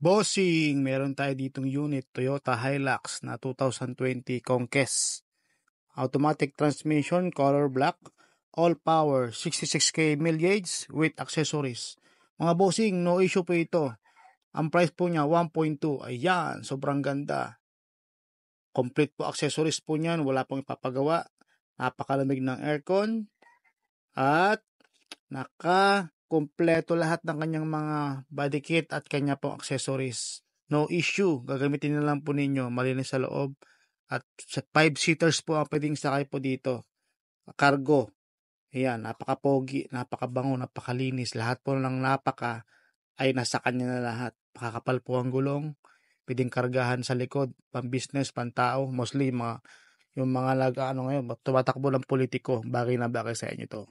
Bossing, meron tayo ditong unit Toyota Hilux na 2020 Conquest. Automatic transmission, color black, all power, 66k mil gauge with accessories. Mga bossing, no issue po ito. Ang price po niya 1.2. Ayan, sobrang ganda. Complete po accessories po niyan, wala pong ipapagawa. Napakalamig ng aircon at naka-kompleto lahat ng kanyang mga body kit at kanya pong accessories. No issue, gagamitin na lang po ninyo, malinis sa loob. At 5-seaters po ang pwedeng sakay po dito. Cargo. Ayan, napaka-pogi, napakabango, napakalinis. Lahat po ng napaka ay nasa kanya na lahat. Pakakapal po ang gulong. Pwedeng kargahan sa likod, pang-business, pang-tao. Mostly yung mga ngayon, tumatakbo ng politiko. Bagay na bagay sa inyo to.